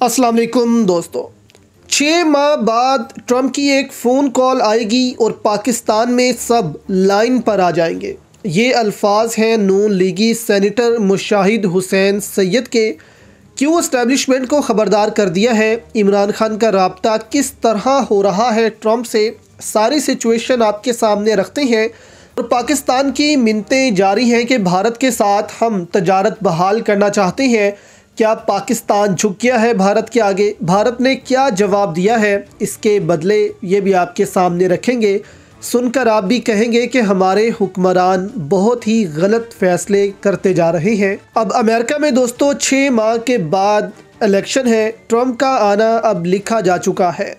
अस्सलाम वालेकुम दोस्तों। 6 माह बाद ट्रंप की एक फ़ोन कॉल आएगी और पाकिस्तान में सब लाइन पर आ जाएंगे। ये अल्फाज हैं नून लीगी सेनेटर मुशाहिद हुसैन सैयद के। क्यों इस्टेब्लिशमेंट को ख़बरदार कर दिया है, इमरान खान का रब्ता किस तरह हो रहा है ट्रंप से, सारी सिचुएशन आपके सामने रखते हैं। और पाकिस्तान की मिन्नतें जारी हैं कि भारत के साथ हम तजारत बहाल करना चाहते हैं। क्या पाकिस्तान झुक गया है भारत के आगे? भारत ने क्या जवाब दिया है इसके बदले, ये भी आपके सामने रखेंगे। सुनकर आप भी कहेंगे कि हमारे हुक्मरान बहुत ही गलत फैसले करते जा रहे हैं। अब अमेरिका में दोस्तों 6 माह के बाद इलेक्शन है। ट्रंप का आना अब लिखा जा चुका है।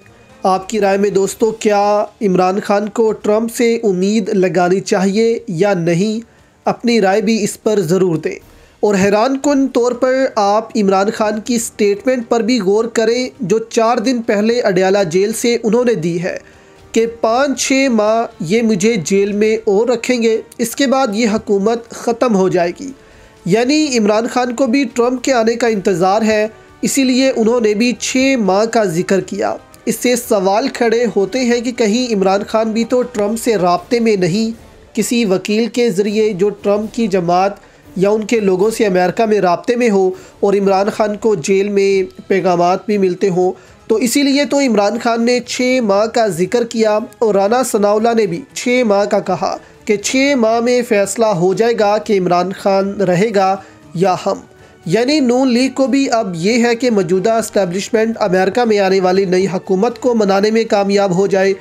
आपकी राय में दोस्तों, क्या इमरान खान को ट्रंप से उम्मीद लगानी चाहिए या नहीं? अपनी राय भी इस पर ज़रूर दें। और हैरान कुन तौर पर आप इमरान खान की स्टेटमेंट पर भी गौर करें जो 4 दिन पहले अडयाला जेल से उन्होंने दी है कि 5-6 माह ये मुझे जेल में और रखेंगे, इसके बाद ये हुकूमत ख़त्म हो जाएगी। यानी इमरान खान को भी ट्रंप के आने का इंतज़ार है, इसीलिए उन्होंने भी 6 माह का जिक्र किया। इससे सवाल खड़े होते हैं कि कहीं इमरान खान भी तो ट्रंप से राब्ते में नहीं, किसी वकील के ज़रिए जो ट्रंप की जमात या उनके लोगों से अमेरिका में राब्ते में हो और इमरान खान को जेल में पैगामात भी मिलते हों। तो इसीलिए तो इमरान खान ने 6 माह का जिक्र किया और राना सनाउल्लाह ने भी 6 माह का कहा कि 6 माह में फ़ैसला हो जाएगा कि इमरान खान रहेगा या हम। यानी नून लीग को भी अब ये है कि मौजूदा इस्टेब्लिशमेंट अमेरिका में आने वाली नई हुकूमत को मनाने में कामयाब हो जाए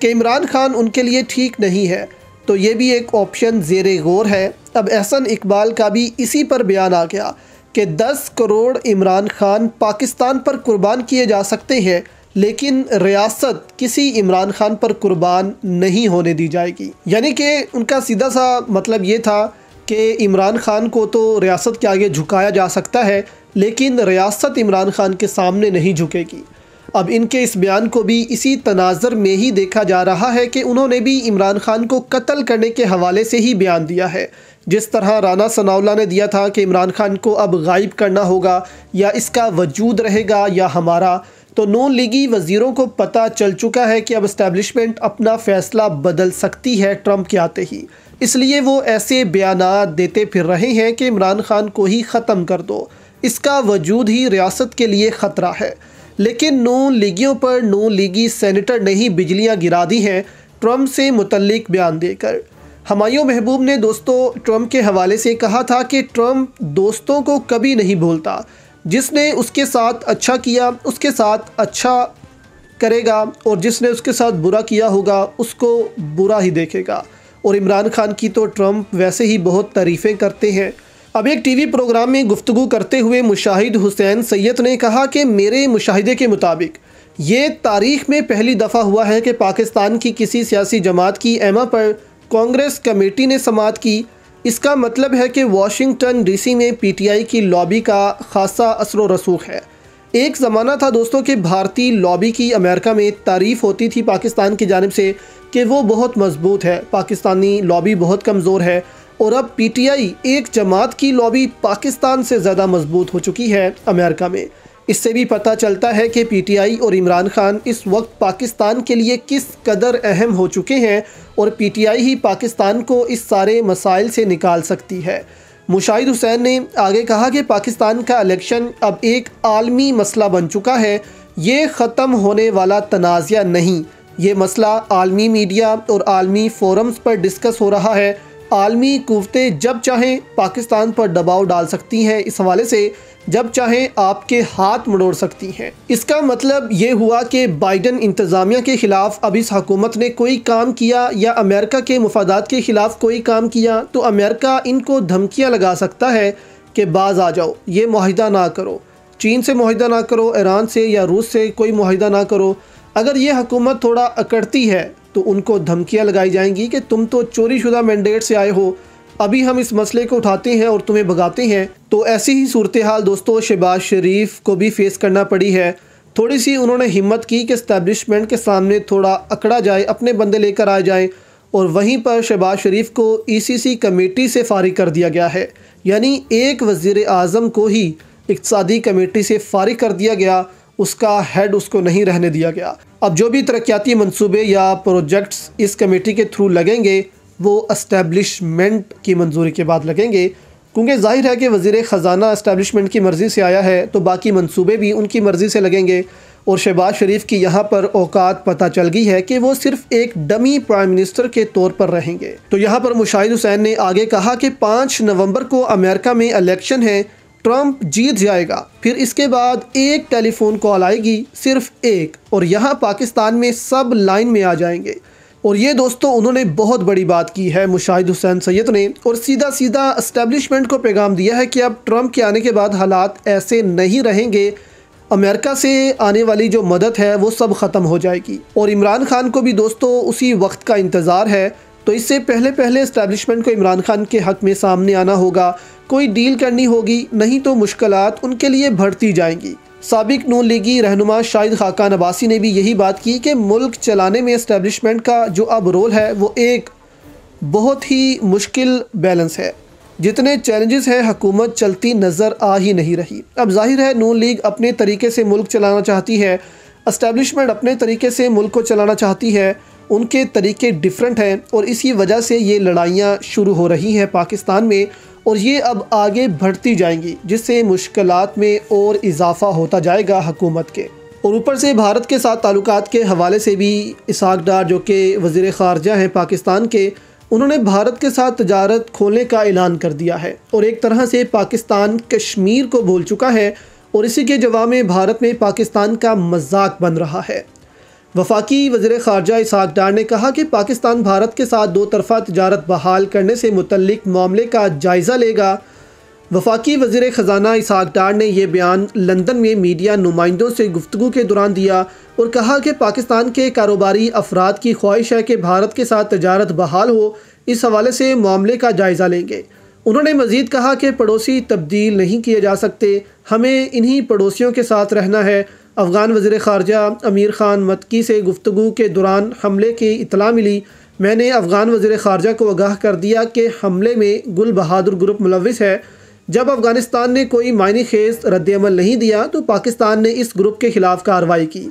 कि इमरान खान उनके लिए ठीक नहीं है, तो ये भी एक ऑप्शन ज़ेरे गौर है। अब एहसन इकबाल का भी इसी पर बयान आ गया कि 10 करोड़ इमरान खान पाकिस्तान पर कुर्बान किए जा सकते हैं, लेकिन रियासत किसी इमरान खान पर कुर्बान नहीं होने दी जाएगी। यानी कि उनका सीधा सा मतलब ये था कि इमरान खान को तो रियासत के आगे झुकाया जा सकता है, लेकिन रियासत इमरान खान के सामने नहीं झुकेगी। अब इनके इस बयान को भी इसी तनाज़र में ही देखा जा रहा है कि उन्होंने भी इमरान खान को कत्ल करने के हवाले से ही बयान दिया है। जिस तरह राना सनाउल्लाह ने दिया था कि इमरान खान को अब गायब करना होगा या इसका वजूद रहेगा या हमारा, तो नून लीगी वज़ीरों को पता चल चुका है कि अब इस्टेब्लिशमेंट अपना फ़ैसला बदल सकती है ट्रंप के आते ही। इसलिए वो ऐसे बयानात देते फिर रहे हैं कि इमरान खान को ही ख़त्म कर दो, इसका वजूद ही रियासत के लिए ख़तरा है। लेकिन नून लीगियों पर नून लीगी सेनेटर ने ही बिजलियाँ गिरा दी हैं ट्रंप से मुतल्लिक बयान देकर। हुमायूं महबूब ने दोस्तों ट्रंप के हवाले से कहा था कि ट्रंप दोस्तों को कभी नहीं भूलता, जिसने उसके साथ अच्छा किया उसके साथ अच्छा करेगा और जिसने उसके साथ बुरा किया होगा उसको बुरा ही देखेगा। और इमरान खान की तो ट्रंप वैसे ही बहुत तारीफ़ें करते हैं। अब एक टीवी प्रोग्राम में गुफ्तगू करते हुए मुशाहिद हुसैन सैयद ने कहा कि मेरे मुशाहिदे के मुताबिक ये तारीख़ में पहली दफ़ा हुआ है कि पाकिस्तान की किसी सियासी जमात की एमा पर कांग्रेस कमेटी ने समाअत की। इसका मतलब है कि वाशिंगटन डीसी में पीटीआई की लॉबी का खासा असर व रसूख है। एक ज़माना था दोस्तों कि भारतीय लॉबी की अमेरिका में तारीफ़ होती थी पाकिस्तान की जानिब से कि वो बहुत मजबूत है, पाकिस्तानी लॉबी बहुत कमज़ोर है। और अब पीटीआई एक जमात की लॉबी पाकिस्तान से ज़्यादा मजबूत हो चुकी है अमेरिका में। इससे भी पता चलता है कि पीटीआई और इमरान खान इस वक्त पाकिस्तान के लिए किस कदर अहम हो चुके हैं और पीटीआई ही पाकिस्तान को इस सारे मसाइल से निकाल सकती है। मुशाहिद हुसैन ने आगे कहा कि पाकिस्तान का इलेक्शन अब एक आलमी मसला बन चुका है, ये ख़त्म होने वाला तनाज़ा नहीं। ये मसला आलमी मीडिया और आलमी फोरम्स पर डिस्कस हो रहा है। आलमी कुव्वतें जब चाहें पाकिस्तान पर दबाव डाल सकती हैं, इस हवाले से जब चाहें आपके हाथ मरोड़ सकती हैं। इसका मतलब ये हुआ कि बाइडन इंतज़ामिया के ख़िलाफ़ अब इस हुकूमत ने कोई काम किया या अमेरिका के मुफादात के ख़िलाफ़ कोई काम किया तो अमेरिका इनको धमकियाँ लगा सकता है कि बाज़ आ जाओ, ये मुआहिदा ना करो, चीन से मुआहिदा ना करो, ईरान से या रूस से कोई मुआहिदा ना करो। अगर ये हुकूमत थोड़ा अकड़ती है तो उनको धमकियाँ लगाई जाएंगी कि तुम तो चोरी शुदा मैंडेट से आए हो, अभी हम इस मसले को उठाते हैं और तुम्हें भगाते हैं। तो ऐसी ही सूरत हाल दोस्तों शहबाज शरीफ को भी फेस करना पड़ी है। थोड़ी सी उन्होंने हिम्मत की कि इस्टेब्लिशमेंट के सामने थोड़ा अकड़ा जाए, अपने बंदे लेकर आ जाए, और वहीं पर शहबाज शरीफ को ईसीसी कमेटी से फारिग कर दिया गया है। यानी एक वज़ीर आज़म को ही इक़्तिसादी कमेटी से फारिग कर दिया गया, उसका हेड उसको नहीं रहने दिया गया। अब जो भी तरक्याती मंसूबे या प्रोजेक्ट्स इस कमेटी के थ्रू लगेंगे वो एस्टेब्लिशमेंट की मंजूरी के बाद लगेंगे, क्योंकि जाहिर है कि वज़ीर ख़जाना एस्टेब्लिशमेंट की मर्ज़ी से आया है तो बाकी मंसूबे भी उनकी मर्ज़ी से लगेंगे। और शहबाज शरीफ की यहाँ पर औकात पता चल गई है कि वो सिर्फ एक डमी प्राइम मिनिस्टर के तौर पर रहेंगे। तो यहाँ पर मुशाहिद हुसैन ने आगे कहा कि 5 नवंबर को अमेरिका में इलेक्शन है, ट्रंप जीत जाएगा, फिर इसके बाद एक टेलीफोन कॉल आएगी, सिर्फ एक, और यहाँ पाकिस्तान में सब लाइन में आ जाएंगे। और ये दोस्तों उन्होंने बहुत बड़ी बात की है मुशाहिद हुसैन सैयद ने, और सीधा सीधा एस्टेब्लिशमेंट को पैगाम दिया है कि अब ट्रंप के आने के बाद हालात ऐसे नहीं रहेंगे, अमेरिका से आने वाली जो मदद है वो सब ख़त्म हो जाएगी। और इमरान खान को भी दोस्तों उसी वक्त का इंतज़ार है, तो इससे पहले पहले एस्टेब्लिशमेंट को इमरान खान के हक़ में सामने आना होगा, कोई डील करनी होगी, नहीं तो मुश्किलात उनके लिए बढ़ती जाएंगी। साबिक नून लीगी रहनुमा शाहिद खाकान अब्बासी ने भी यही बात की कि मुल्क चलाने में एस्टेब्लिशमेंट का जो अब रोल है वो एक बहुत ही मुश्किल बैलेंस है। जितने चैलेंजेस हैं हुकूमत चलती नज़र आ ही नहीं रही। अब जाहिर है नून लीग अपने तरीके से मुल्क चलाना चाहती है, एस्टेब्लिशमेंट अपने तरीके से मुल्क को चलाना चाहती है, उनके तरीके डिफरेंट हैं और इसी वजह से ये लड़ाइयाँ शुरू हो रही हैं पाकिस्तान में, और ये अब आगे बढ़ती जाएंगी जिससे मुश्किलात में और इजाफ़ा होता जाएगा हुकूमत के। और ऊपर से भारत के साथ ताल्लुकात के हवाले से भी इसहाक डार जो कि वज़ीर ख़ारजा हैं पाकिस्तान के, उन्होंने भारत के साथ तजारत खोलने का ऐलान कर दिया है और एक तरह से पाकिस्तान कश्मीर को भूल चुका है, और इसी के जवाब में भारत में पाकिस्तान का मजाक बन रहा है। वफाकी वज़ीर ख़ारजा इसहाक डार ने कहा कि पाकिस्तान भारत के साथ दो तरफ़ा तजारत बहाल करने से मुतल्लिक मामले का जायज़ा लेगा। वफाकी वज़ीर ख़जाना इसहाक डार ने यह बयान लंदन में मीडिया नुमाइंदों से गुफ्तगू के दौरान दिया और कहा कि पाकिस्तान के कारोबारी अफराद की ख्वाहिश है कि भारत के साथ तजारत बहाल हो, इस हवाले से मामले का जायज़ा लेंगे। उन्होंने मज़ीद कहा कि पड़ोसी तब्दील नहीं किए जा सकते, हमें इन्हीं पड़ोसियों के साथ रहना है। अफ़गान वज़ीर ख़ारजा अमीर ख़ान मक्की से गुफ्तगू के दौरान हमले की इत्तला मिली। मैंने अफ़गान वज़ीर ख़ारजा को आगाह कर दिया कि हमले में गुल बहादुर ग्रुप मुलविस है। जब अफ़गानिस्तान ने कोई मायने खेज रद्द-ए-अमल नहीं दिया तो पाकिस्तान ने इस ग्रुप के ख़िलाफ़ कार्रवाई की।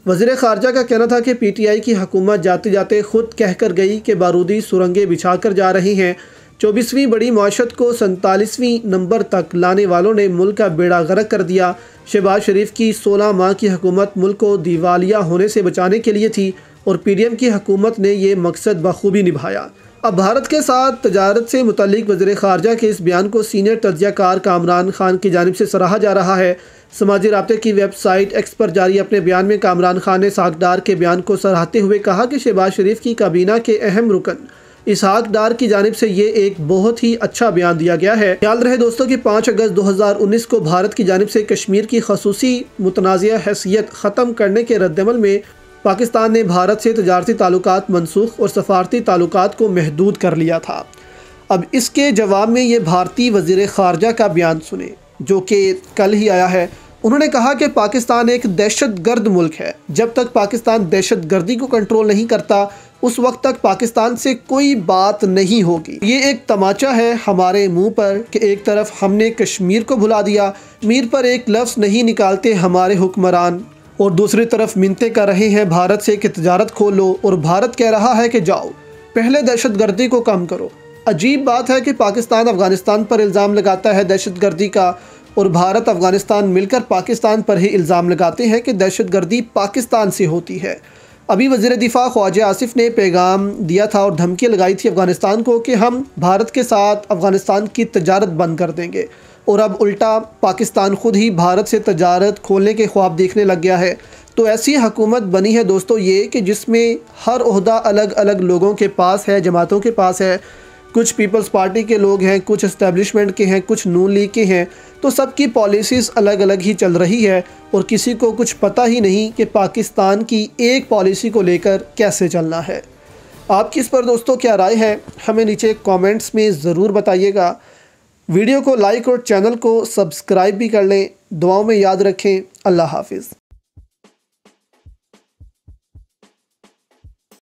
वज़ीर ख़ारजा का कहना था कि PTI की हुकूमत जाते जाते ख़ुद कह कर गई कि बारूदी सुरंगें बिछा कर जा रही हैं। 24वीं बड़ी मईशत को 47वीं नंबर तक लाने वालों ने मुल्क का बेड़ा गर्क कर दिया। शहबाज शरीफ की 16 माह की हुकूमत मुल्क को दिवालिया होने से बचाने के लिए थी और PDM की हुकूमत ने यह मकसद बखूबी निभाया। अब भारत के साथ तजारत से मुतल्लिक वज़ीर ख़ारजा के इस बयान को सीनियर तज्ज़ियाकार कामरान खान की जानिब से सराहा जा रहा है। समाजी राब्ते की वेबसाइट एक्स पर जारी अपने बयान में कामरान खान ने इसहाक डार के बयान को सराहते हुए कहा कि शहबाज शरीफ की काबीना के अहम रुकन इसहाक डार की जानिब से ये एक बहुत ही अच्छा बयान दिया गया है। ख्याल रहे दोस्तों कि 5 अगस्त 2019 को भारत की जानिब से कश्मीर की खसूसी मुतनाज़िया हैसियत ख़त्म करने के रद्दमल में पाकिस्तान ने भारत से तजारती ताल्लुकात मनसूख और सफारती ताल्लुकात को महदूद कर लिया था। अब इसके जवाब में ये भारतीय वज़ीर ख़ारजा का बयान सुने जो कि कल ही आया है। उन्होंने कहा कि पाकिस्तान एक दहशतगर्द मुल्क है, जब तक पाकिस्तान दहशतगर्दी को कंट्रोल नहीं करता उस वक्त तक पाकिस्तान से कोई बात नहीं होगी। ये एक तमाचा है हमारे मुंह पर कि एक तरफ हमने कश्मीर को भुला दिया, मीर पर एक लफ्ज़ नहीं निकालते हमारे हुक्मरान, और दूसरी तरफ मिन्नतें कर रहे हैं भारत से कि तजारत खोलो, और भारत कह रहा है कि जाओ पहले दहशतगर्दी को कम करो। अजीब बात है कि पाकिस्तान अफ़गानिस्तान पर इल्ज़ाम लगाता है दहशतगर्दी का, और भारत अफ़गानिस्तान मिलकर पाकिस्तान पर ही इल्ज़ाम लगाते हैं कि दहशतगर्दी पाकिस्तान से होती है। अभी वज़ीर दिफ़ा ख्वाजा आसिफ ने पैगाम दिया था और धमकी लगाई थी अफ़गानिस्तान को कि हम भारत के साथ अफ़गानिस्तान की तजारत बंद कर देंगे, और अब उल्टा पाकिस्तान ख़ुद ही भारत से तजारत खोलने के ख्वाब देखने लग गया है। तो ऐसी हुकूमत बनी है दोस्तों ये कि जिसमें हर ओहदा अलग अलग लोगों के पास है, जमातों के पास है, कुछ पीपल्स पार्टी के लोग हैं, कुछ इस्टेब्लिशमेंट के हैं, कुछ नून लीग के हैं, तो सबकी पॉलिसीज़ अलग अलग ही चल रही है और किसी को कुछ पता ही नहीं कि पाकिस्तान की एक पॉलिसी को लेकर कैसे चलना है। आपकी इस पर दोस्तों क्या राय है, हमें नीचे कमेंट्स में ज़रूर बताइएगा। वीडियो को लाइक और चैनल को सब्सक्राइब भी कर लें। दुआओं में याद रखें। अल्लाह हाफिज़।